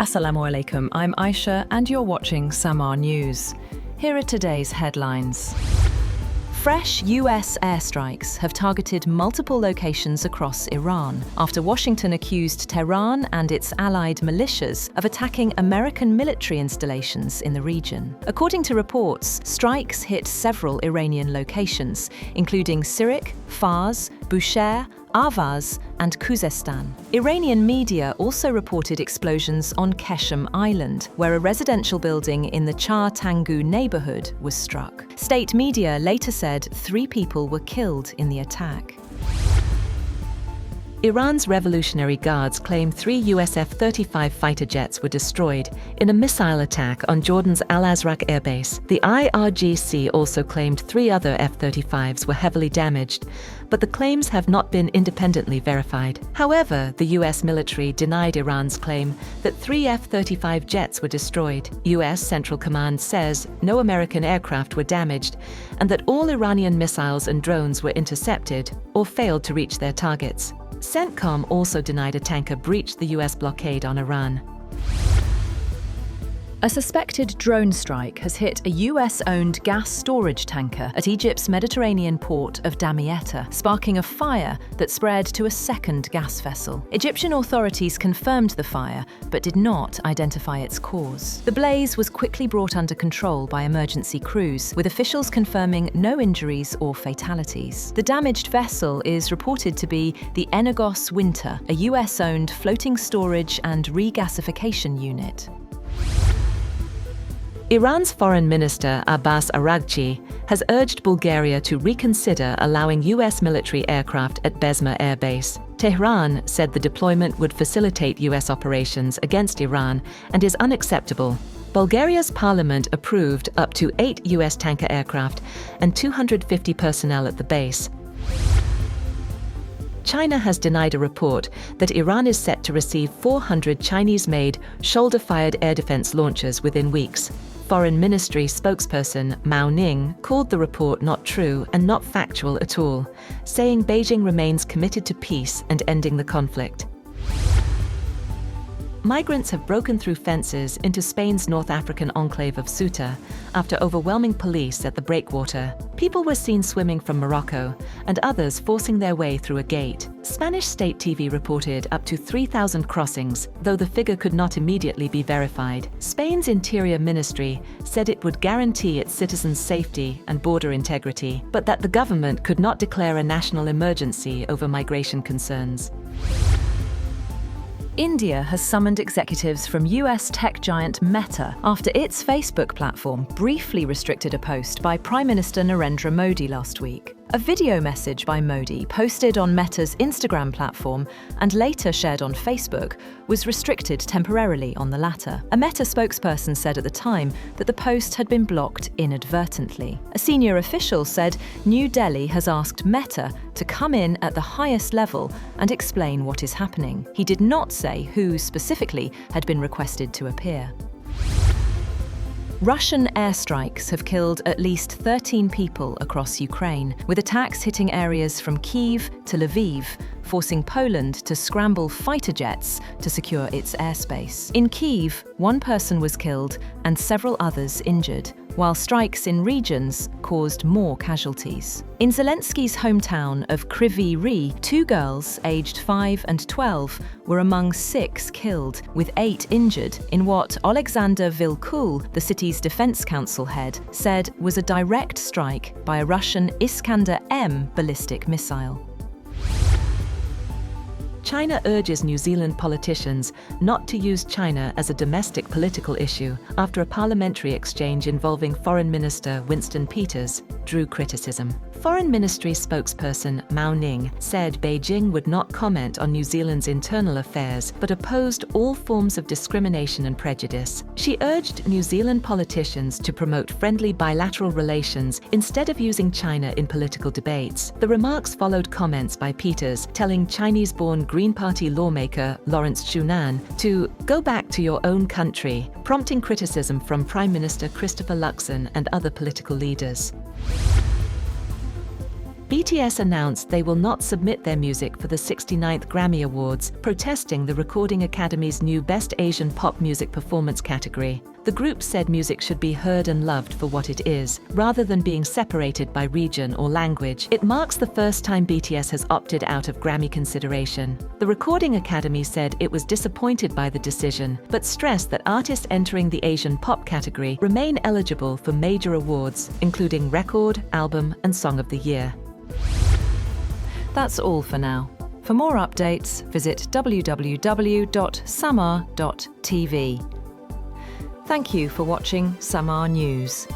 Assalamu alaikum, I'm Aisha and you're watching Samaa News. Here are today's headlines. Fresh US airstrikes have targeted multiple locations across Iran after Washington accused Tehran and its allied militias of attacking American military installations in the region. According to reports, strikes hit several Iranian locations, including Sirik, Fars, Bushehr, Ahvaz and Khuzestan. Iranian media also reported explosions on Keshem Island, where a residential building in the Char Tangu neighborhood was struck. State media later said 3 people were killed in the attack. Iran's Revolutionary Guards claim 3 US F-35 fighter jets were destroyed in a missile attack on Jordan's Al-Azraq airbase. The IRGC also claimed 3 other F-35s were heavily damaged, but the claims have not been independently verified. However, the US military denied Iran's claim that 3 F-35 jets were destroyed. US Central Command says no American aircraft were damaged and that all Iranian missiles and drones were intercepted or failed to reach their targets. CENTCOM also denied a tanker breached the US blockade on Iran. A suspected drone strike has hit a US-owned gas storage tanker at Egypt's Mediterranean port of Damietta, sparking a fire that spread to a second gas vessel. Egyptian authorities confirmed the fire, but did not identify its cause. The blaze was quickly brought under control by emergency crews, with officials confirming no injuries or fatalities. The damaged vessel is reported to be the Enagos Winter, a US-owned floating storage and regasification unit. Iran's Foreign Minister Abbas Araghchi has urged Bulgaria to reconsider allowing US military aircraft at Besma Air Base. Tehran said the deployment would facilitate US operations against Iran and is unacceptable. Bulgaria's parliament approved up to 8 US tanker aircraft and 250 personnel at the base. China has denied a report that Iran is set to receive 400 Chinese-made, shoulder-fired air defense launchers within weeks. Foreign Ministry spokesperson Mao Ning called the report not true and not factual at all, saying Beijing remains committed to peace and ending the conflict. Migrants have broken through fences into Spain's North African enclave of Ceuta after overwhelming police at the breakwater. People were seen swimming from Morocco and others forcing their way through a gate. Spanish state TV reported up to 3,000 crossings, though the figure could not immediately be verified. Spain's Interior Ministry said it would guarantee its citizens' safety and border integrity, but that the government could not declare a national emergency over migration concerns. India has summoned executives from US tech giant Meta after its Facebook platform briefly restricted a post by Prime Minister Narendra Modi last week. A video message by Modi posted on Meta's Instagram platform and later shared on Facebook was restricted temporarily on the latter. A Meta spokesperson said at the time that the post had been blocked inadvertently. A senior official said New Delhi has asked Meta to come in at the highest level and explain what is happening. He did not say who specifically had been requested to appear. Russian airstrikes have killed at least 13 people across Ukraine, with attacks hitting areas from Kyiv to Lviv, forcing Poland to scramble fighter jets to secure its airspace. In Kyiv, 1 person was killed and several others injured, while strikes in regions caused more casualties. In Zelensky's hometown of Kryvyi Rih, 2 girls aged 5 and 12 were among 6 killed, with 8 injured, in what Alexander Vilkul, the city's defense council head, said was a direct strike by a Russian Iskander-M ballistic missile. China urges New Zealand politicians not to use China as a domestic political issue after a parliamentary exchange involving Foreign Minister Winston Peters drew criticism. Foreign Ministry spokesperson Mao Ning said Beijing would not comment on New Zealand's internal affairs but opposed all forms of discrimination and prejudice. She urged New Zealand politicians to promote friendly bilateral relations instead of using China in political debates. The remarks followed comments by Peters telling Chinese-born Green Party lawmaker Lawrence Shunan to go back to your own country, prompting criticism from Prime Minister Christopher Luxon and other political leaders. BTS announced they will not submit their music for the 69th Grammy Awards, protesting the Recording Academy's new Best Asian Pop Music Performance category. The group said music should be heard and loved for what it is, rather than being separated by region or language. It marks the first time BTS has opted out of Grammy consideration. The Recording Academy said it was disappointed by the decision, but stressed that artists entering the Asian pop category remain eligible for major awards, including Record, Album, and Song of the Year. That's all for now. For more updates, visit www.samaa.tv. Thank you for watching Samaa News.